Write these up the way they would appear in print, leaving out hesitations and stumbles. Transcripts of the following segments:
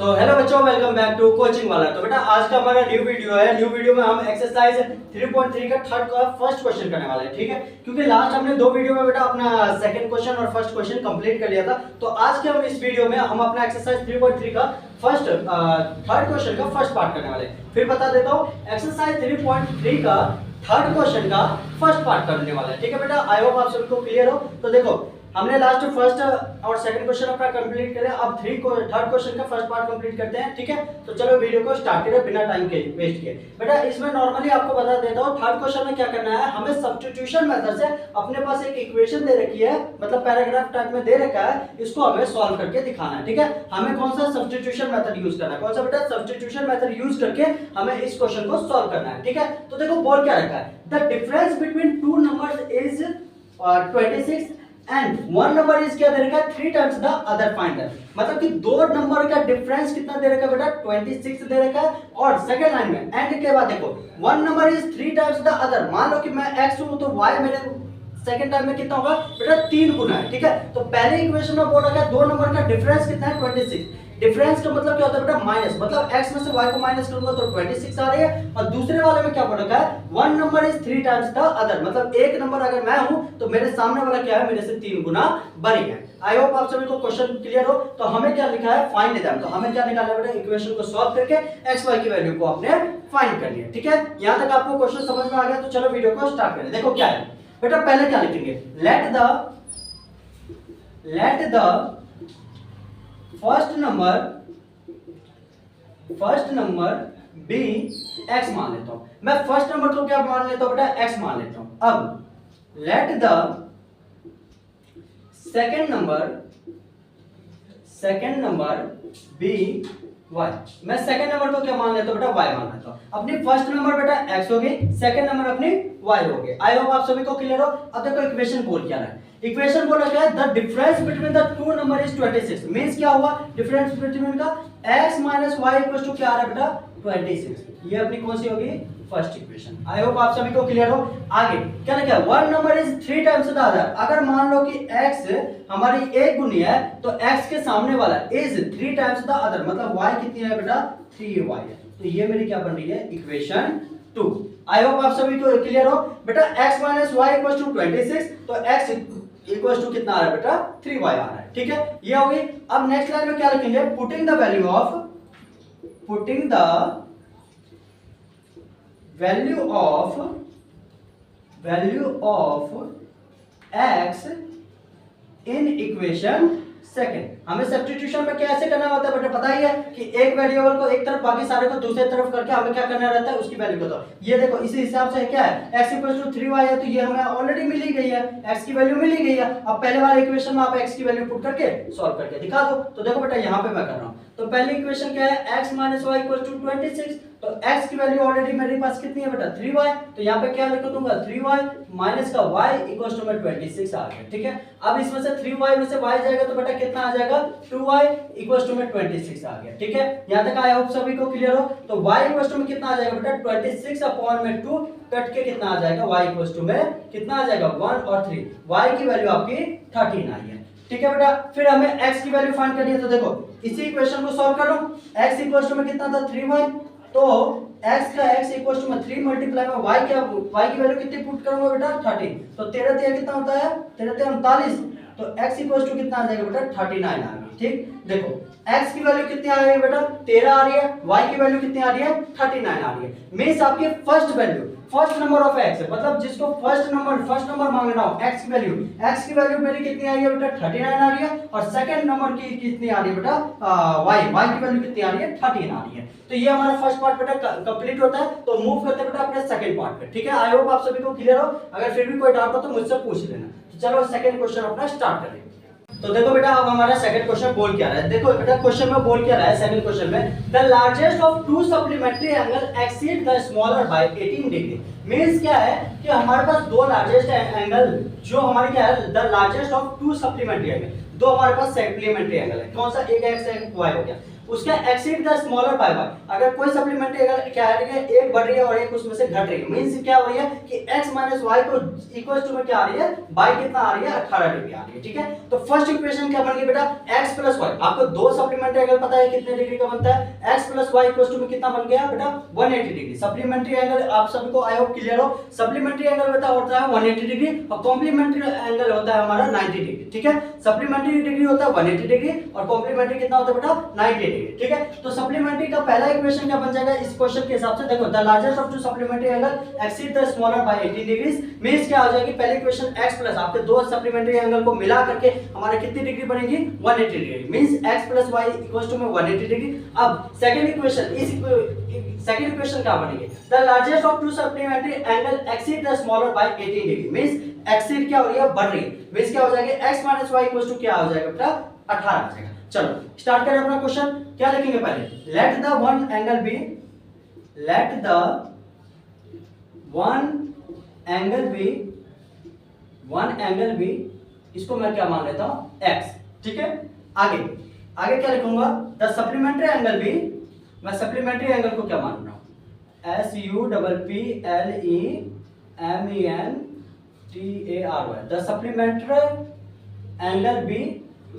तो हेलो बच्चों, welcome back to coaching वाला। तो बेटा आज का हमारा न्यू वीडियो है। न्यू वीडियो में हम एक्सरसाइज 3.3 का थर्ड का फर्स्ट क्वेश्चन करने वाले हैं, ठीक है। क्योंकि लास्ट हमने दो वीडियो में बेटा अपना सेकंड क्वेश्चन और फर्स्ट क्वेश्चन कंप्लीट कर लिया था। तो आज के हम इस वीडियो में हम अपना एक्सरसाइज 3.3 का फर्स्ट थर्ड क्वेश्चन का फर्स्ट पार्ट करने वाले हैं। फिर बता देता हूँ, एक्सरसाइज 3.3 का थर्ड क्वेश्चन का फर्स्ट पार्ट करने वाला है, ठीक है बेटा। आई होप आप सबको क्लियर हो। तो देखो, हमने लास्ट फर्स्ट और सेकंड क्वेश्चन अपना कंप्लीट करे, अब थर्ड क्वेश्चन का फर्स्ट पार्ट कंप्लीट करते हैं, ठीक है। तो चलो वीडियो को स्टार्ट करें बिना टाइम के वेस्ट किए। बेटा इसमें नॉर्मली आपको बता देता हूँ, थर्ड क्वेश्चन में क्या करना है, हमें सब्स्टिट्यूशन मेथड से अपने पास एक इक्वेशन दे रखी है, मतलब पैराग्राफ टाइप में दे रखा है, इसको हमें सॉल्व करके दिखाना है, ठीक है। हमें कौन सा सब्स्टिट्यूशन मेथड यूज करना है, कौन सा बेटा सब्स्टिट्यूशन मेथड यूज करके हमें इस क्वेश्चन को सॉल्व करना है, ठीक है। तो देखो बोल क्या रखा है, the difference between two numbers is 26 and one number is क्या दे रखा है 3 times the other find that. मतलब कि दो नंबर का डिफरेंस कितना दे रखा है बेटा 26 दे रखा है। और सेकंड लाइन में एंड के बाद देखो one number is 3 times the other. मान लो कि मैं x हूं तो y मेरे सेकंड टाइम में कितना होगा बेटा 3 गुना है, ठीक है। तो पहले इक्वेशन में बोल रखा है दो नंबर का डिफरेंस कितना है 26। डिफरेंस का मतलब क्या होता है बेटा माइनस, मतलब x में से y को माइनस करूंगा तो 26 आ रही है। और दूसरे वाले में क्या बोल रखा है one number is 3 times the other, मतलब एक नंबर अगर मैं हूं तो मेरे सामने वाला क्या है मेरे से 3 गुना बड़ी है। आई होप आप सभी को क्वेश्चन क्लियर हो। तो हमें क्या लिखा है फाइंड देम, तो हमें क्या निकालना है बेटा इक्वेशन को सॉल्व करके x y की वैल्यू को आपने फाइंड करनी है, ठीक है। यहां तक आपको क्वेश्चन समझ में आ गया। तो चलो वीडियो को स्टार्ट करें। देखो क्या है बेटा, पहले क्या लिखेंगे, let the first number be x मान लेता हूं। मैं फर्स्ट नंबर को क्या मान लेता हूं बेटा x मान लेता हूं। अब let the second number be y, मैं सेकंड नंबर को क्या मान लेता हूं बेटा y मान लेता हूं। अपनी फर्स्ट नंबर बेटा x हो गई, सेकंड नंबर अपनी y हो गई। आई होप आप सभी को क्लियर हो। अब देखो इक्वेशन बोल क्या रहा है, इक्वेशन बोला क्या है the difference between the two number is 26। Means क्या हुआ डिफरेंस बिटवीन का x minus y equal to क्या आ रहा है बेटा 26। ये अपनी कौन सी होगी फर्स्ट इक्वेशन। आई होप आप सभी को क्लियर हो। आगे क्या लिखा है one number is 3 times the other. अगर मान लो कि x हमारी एक गुनी है तो x के सामने वाला इज 3 टाइम्स द अदर, मतलब y कितनी है बेटा 3y है। तो ये मेरी क्या बन रही है इक्वेशन 2। आई होप आप सभी को क्लियर हो। बेटा x minus y equal to 26, तो x इक्वल टू कितना आ रहा है बेटा 3y आ रहा है, ठीक है। ये हो गई। अब नेक्स्ट लाइन में क्या लिखेंगे, putting the value of x in equation second. हमें सब्स्टिट्यूशन में कैसे करना होता है बेटा पता ही है कि एक वेरिएबल को एक तरफ बाकी सारे को दूसरी तरफ करके हमें क्या करना रहता है उसकी वैल्यू को। तो ये देखो इसी हिसाब से क्या है x इक्वल टू 3y है, तो ये हमें ऑलरेडी मिल ही गई है, x की वैल्यू मिल ही गई है। अब पहले वाले इक्वेशन में आप x की वैल्यू पुट करके सॉल्व करके दिखा दो। तो देखो बेटा यहाँ पे मैं कर रहा हूँ। तो पहली इक्वेशन क्या है x minus y equal to 26, तो x की वैल्यू ऑलरेडी मेरे पास कितनी है बेटा 3y। तो यहाँ पे क्या लिख दूंगा 3y माइनस का y इक्वल टू में 26 आ गया, ठीक है। अब इसमें से 3y में से y जाएगा तो बेटा कितना आ जाएगा 2y इक्वल टू में 26 आ गया, ठीक है। यहाँ तक आई होप सभी को क्लियर हो। तो y इक्वल टू में कितना आ जाएगा बेटा 26 अपॉन में 2 कट के कितना आ जाएगा y इक्वल टू में कितना आ जाएगा 1 और 3, y की वैल्यू आपकी 13 आई है, ठीक है बेटा। फिर हमें x की वैल्यू फाइंड करनी है। तो देखो इसी इक्वेशन को सॉल्व करो। x इक्वल टू में कितना था 3y, तो x का x इक्वल टू में 3 मल्टीप्लाई में y क्या y की वैल्यू कितनी पुट करूंगा बेटा 13, तो 13 3 कितना होता है 13 3 39, तो x इक्वल टू कितना आ जाएगा बेटा 39 आ गई, ठीक। देखो x की वैल्यू कितनी आ रही है बेटा 13 आ रही है, y की वैल्यू कितनी आ रही है 39 आ रही है। मींस आपकी फर्स्ट नंबर ऑफ x है, मतलब जिसको फर्स्ट नंबर मांगना हो x की वैल्यू मेरी कितनी आ रही है बेटा 39 आ रही है। और सेकंड नंबर की कितनी आ रही है बेटा y की वैल्यू कितनी आ रही है 13 आ रही है। तो ये हमारा फर्स्ट पार्ट बेटा कंप्लीट होता है। तो मूव करते हैं बेटा अपने सेकंड पार्ट पे, ठीक है। आई होप आप सभी को क्लियर हो। अगर फिर भी कोई डाउट हो तो मुझसे पूछ लेना। तो चलो सेकंड क्वेश्चन अपना स्टार्ट करें। तो देखो बेटा अब हमारा सेकंड क्वेश्चन बोल क्या रहा है, देखो बेटा क्वेश्चन में बोल क्या रहा है सेकंड क्वेश्चन में the largest of two supplementary angle exceed the smaller bye 18 degree. Means क्या है कि हमारे पास दो लार्जेस्ट एंगल जो हमारे क्या है the largest of two supplementary angle, दो हमारे पास सप्लीमेंट्री एंगल है। कौन सा, एक x है एक y हो गया। उसका exceed the smaller by y. अगर कोई सप्लीमेंट्री अगर क्या है, एक बढ़ रही है और एक उसमें से घट रही है, मींस क्या हो रही है कि x माइनस वाई को इक्वल टू में क्या आ रही है, बाई कितना आ रही है, 18 डिग्री आ रही है। ठीक है, तो फर्स्ट इक्वेशन क्या बन गई बेटा, x प्लस वाई। आपको दो सप्लीमेंट्री एंगल पता है कितने डिग्री का बनता है, x plus y equal to में कितना बन गया बेटा, 180 डिग्री। सप्लीमेंट्री एंगल आप सबको आई होप क्लियर हो, सप्लीमेंट्री एंगल बेटा होता है 180 डिग्री और कॉम्प्लीमेंट्री एंगल होता है हमारा 90 डिग्री। ठीक है, सप्लीमेंट्री डिग्री होता है 180 डिग्री और कॉम्प्लीमेंट्री कितना होता है बेटा, 90 डिग्री। ठीक है, तो सप्लीमेंट्री का पहला इक्वेशन क्या बन जाएगा इस क्वेश्चन के हिसाब से, देखो the largest of two supplementary angle exceed the smaller by 80 degrees, means क्या हो जाएगी, पहले इक्वेशन x प्लस आपके दो सप्लीमेंट्री एंगल को मिला करके हमारे कितनी डिग्री बनेगी, 180 degree, means x plus y equals to में 180 डिग्री। अब सेकंड इक्वेशन, इस सेकंड इक्वेशन क्या बनेगी, the largest of two supplementary angle exceed the smaller by 80 degree, means exceed क्या हो रही है, बढ़ रही है, मींस क्या हो जाएगा, x minus y equals to क्या हो जाएगा बेटा, 18 आ जाएगा। चलो स्टार्ट करें अपना क्वेश्चन, क्या लिखेंगे पहले, let the one angle be, let the one angle be, one angle be, इसको मैं क्या मान लेता हूं x। ठीक है, आगे आगे क्या लिखूंगा, द सप्लीमेंट्री एंगल बी, मैं सप्लीमेंट्री एंगल को क्या मान रहा हूं, SUPPLEMENTARY, the supplementary angle be,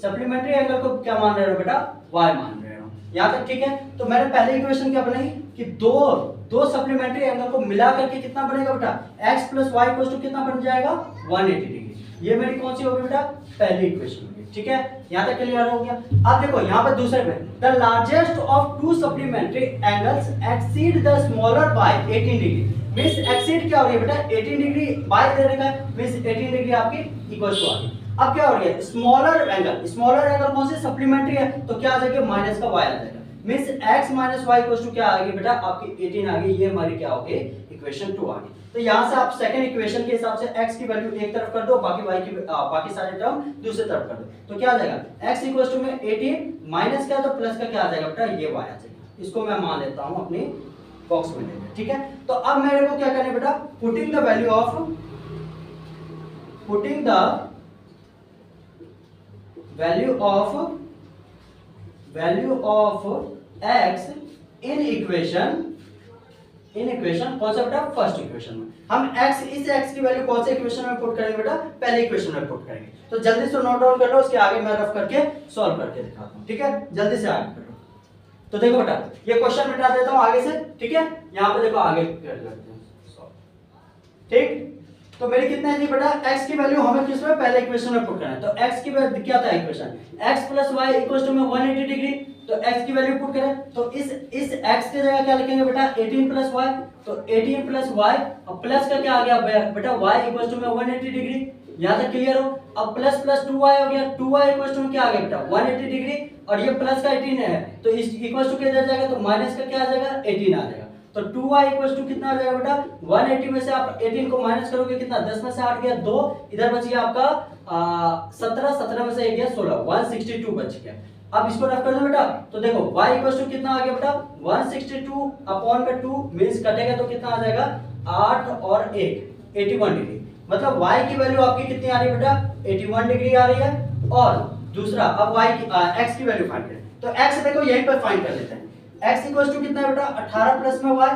supplementary angle को क्या मान रहे हो बेटा, y मान रहे हो। यहां तक ठीक है, तो मैंने पहले इक्वेशन क्या बनाई कि दो सप्लीमेंट्री एंगल को मिला करके कितना बनेगा बेटा, x plus y equal to कितना बन जाएगा, 180 डिग्री। ये मेरी कौन सी होगी बेटा, पहली इक्वेशन होगी। ठीक है, यहां तक क्लियर हो गया। अब देखो यहां पर दूसरे पे, the largest of two supplementary angles exceed the smaller bye 18 degree, means exceed क्या हो रही है बेटा, 18 डिग्री बाय दे रखा है, मींस 18 डिग्री आपकी इक्वल टू आ गई। अब क्या हो रही है, स्मॉलर एंगल, स्मॉलर एंगल कौन सी सप्लीमेंट्री है, तो क्या आ जाएगा, माइनस का y आ जाएगा, means x minus y equal to क्या आ गई बेटा, आपकी 18 आ गई। ये हमारी क्या होगी, इक्वेशन 2 आ गई। तो यहां से आप सेकंड इक्वेशन के हिसाब से x की वैल्यू एक तरफ कर दो, बाकी y की बाकी सारे टर्म दूसरी तरफ कर दो, तो क्या आ जाएगा, x इक्वल टू में 18 माइनस क्या, तो प्लस का क्या आ जाएगा बेटा, ये y आ जाएगा। इसको मैं मान लेता हूं अपनी बॉक्स में लेकर। ठीक है, तो अब मेरे को क्या करना है बेटा, putting the value of, putting the value of x in equation, in equation कौन सा बेटा, फर्स्ट इक्वेशन में। हम x, इस x की वैल्यू कौन से इक्वेशन में पुट करेंगे बेटा, पहले इक्वेशन में पुट करेंगे। तो जल्दी से नोट डाउन कर लो, उसके आगे मैं रफ करके सॉल्व करके दिखाता हूं। ठीक है, जल्दी से आगे करो। तो देखो बेटा, ये क्वेश्चन मिटा देता हूं आगे से। ठीक है, यहां पे देखो आगे कर लेते हैं सॉल्व। ठीक, तो मेरी कितने थी बेटा, x की वैल्यू हमें किस में, पहले इक्वेशन में पुट करना है। तो x की वैल्यू क्या था equation, x plus y equal to में 180 डिग्री, तो x की वैल्यू पुट करें, तो इस x की जगह क्या लिखेंगे बेटा, 18 प्लस वाई, तो 18 प्लस वाई और प्लस का क्या आ गया बेटा, y इक्वल टू में 180 डिग्री। यहां तक क्लियर हो। अब प्लस प्लस 2y हो गया, 2y इक्वल टू में क्या आ गया बेटा, 180 डिग्री, और ये प्लस का 18 है, तो इस इक्वल टू किधर जाएगा, तो माइनस का क्या आ जाएगा, 18 आ जाएगा। तो 2y इक्वल टू कितना आ जाएगा बेटा, 180 में से आप 18 को माइनस करोगे कितना, 10 में से 8 गया 2, इधर बच गया आपका 17, 17 में से 1 गया 16, 162 बच गया। अब इसको रख कर दो बेटा, तो देखो y इक्वल टू कितना आ गया बेटा, 162 अपॉन में 2, मींस कटेगा तो कितना आ जाएगा, 8 और 1 81 डिग्री। मतलब y की वैल्यू आपकी कितनी आ रही है बेटा, 81 डिग्री आ रही है। और दूसरा अब y की x की वैल्यू फाइंड करें, तो x देखो यहीं पर फाइंड कर लेते हैं। x इक्वल टू कितना है बेटा, 18 प्लस में y,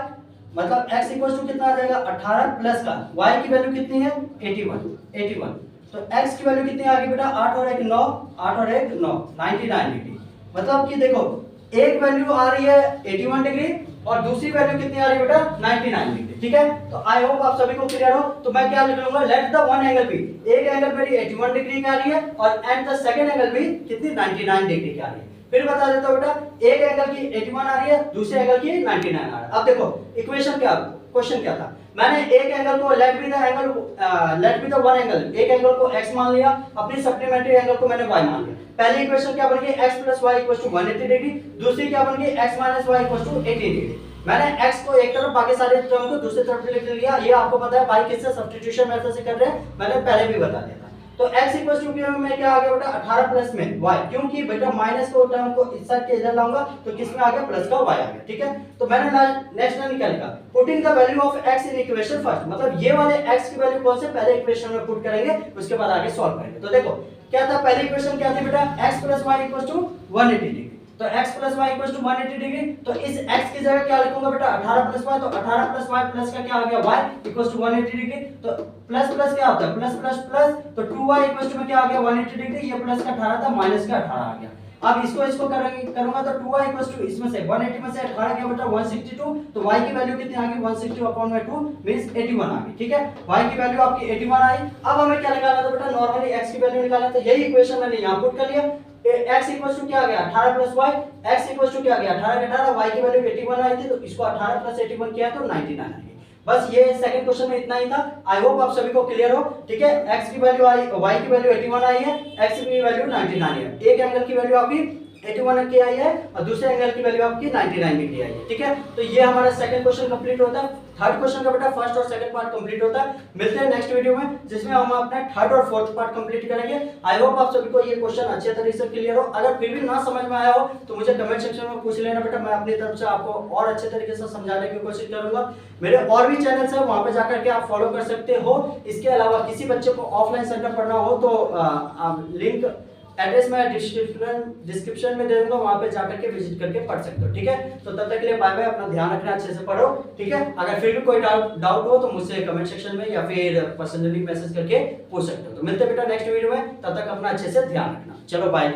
मतलब x इक्वल टू कितना आ जाएगा, 18 प्लस का y की वैल्यू कितनी है, 81। तो x की वैल्यू कितनी आ गई बेटा, 8 और 1 9, 8 और 1 9, 99 डिग्री। मतलब कि देखो एक वैल्यू आ रही है 81 डिग्री और दूसरी वैल्यू कितनी आ रही है बेटा, 99 डिग्री। ठीक है, तो आई होप आप सभी को क्लियर हो। तो मैं क्या लिख लूंगा, let the one angle be, एक एंगल मेरी 81 डिग्री की आ रही है और एंड द सेकंड एंगल भी कितनी, 99 डिग्री की आ रही है। फिर बता देता हूं बेटा, एक एंगल की 81 आ रही है, दूसरे एंगल की 99 आ रहा है। अब देखो इक्वेशन क्या, क्वेश्चन क्या था, मैंने एक एंगल को let be the angle, let be the one angle, एक एंगल को x मान लिया, अपनी सप्लीमेंट्री एंगल को मैंने y मान लिया। पहली इक्वेशन क्या बन गई, x plus y equal to 180 degree, दूसरी क्या बन गई, x minus y equal to 80 degree. मैंने x को एक तरफ, बाकी सारे टर्म को दूसरी तरफ लिख लिया। ये आपको पता है भाई किससे, सब्स्टिट्यूशन मेथड से कर रहे हैं, मैंने पहले भी बता दिया था। तो x इक्वल टू में क्या आ गया बेटा, 18 प्लस में y, क्योंकि बेटा माइनस को टर्म को इस साइड के इधर लाऊंगा तो किस में आ गया, प्लस का y आ गया। ठीक है, तो मैंने नेक्स्ट लाइन क्या लिखा, putting the value of x in equation first, मतलब ये वाले x की वैल्यू कौन से पहले इक्वेशन में पुट करेंगे, उसके बाद आगे सॉल्व करेंगे। तो देखो क्या था, पहली इक्वेशन क्या थी बेटा, x plus y equal to 180 degree. तो x plus y equal to 180 degree. तो इस x की जगह क्या लिखूंगा बेटा 18 प्लस वाई, तो 18 प्लस वाई प्लस का क्या आ गया y इक्वल टू 180 डिग्री। तो प्लस प्लस क्या होता है प्लस प्लस प्लस, तो 2y इक्वल टू में क्या आ गया 180 डिग्री, ये प्लस का 18 था माइनस का 18 आ गया। अब इसको करूंगा तो 2y इक्वल टू इसमें से 180 में से 18 गया बेटा 162, तो y की वैल्यू कितनी आ गई 162 अपॉन में 2 मींस 81 आ गई। ठीक है, y की वैल्यू आपकी 81 आई। अब हमें क्या निकालना था बेटा नॉर्मली x की वैल्यू निकालना था, यही इक्वेशन मैंने यहां पुट कर लिया। x इक्वल टू क्या आ गया 18 plus y, x equal to क्या आ गया 18 का 18, y की वैल्यू 81 आई थी, तो इसको 18 प्लस 81 किया तो 99 आ गई। बस ये सेकंड क्वेश्चन में इतना ही था। आई होप आप सभी को क्लियर हो। ठीक है, x की वैल्यू आई, y की वैल्यू 81 आई है, x की वैल्यू 99 है। एक एंगल की वैल्यू आपकी 81 की आई है और दूसरे एंगल की वैल्यू आपकी 99 डिग्री आई है। ठीक है, तो ये हमारा सेकंड क्वेश्चन कंप्लीट होता है। थर्ड क्वेश्चन का बेटा फर्स्ट और सेकंड पार्ट कंप्लीट होता है। मिलते हैं नेक्स्ट वीडियो में जिसमें हम अपना थर्ड और फोर्थ पार्ट कंप्लीट करेंगे। आई होप आप सभी को ये क्वेश्चन अच्छे तरीके से क्लियर हो। अगर फिर भी ना समझ में आया हो तो मुझे कमेंट सेक्शन में पूछ लेना बेटा, मैं अपनी तरफ से आपको और अच्छे तरीके से समझाने की कोशिश करूंगा। मेरे और भी चैनल्स हैं, वहां पे जाकर के आप फॉलो कर सकते हो। इसके अलावा किसी बच्चे को ऑफलाइन सेंटर पढ़ना हो तो लिंक एड्रेस मैं डिस्क्रिप्शन में दे दूंगा, वहां पे जाकर के विजिट करके पढ़ सकते हो। ठीक है, तो तब तक के लिए बाय बाय, अपना ध्यान रखना, अच्छे से पढ़ो। ठीक है, अगर फिर भी कोई डाउट हो तो मुझसे कमेंट सेक्शन में या फिर पर्सनली मैसेज करके पूछ सकते हो। तो मिलते हैं बेटा नेक्स्ट वीडियो में, तब तक अपना अच्छे से ध्यान रखना। चलो बाय।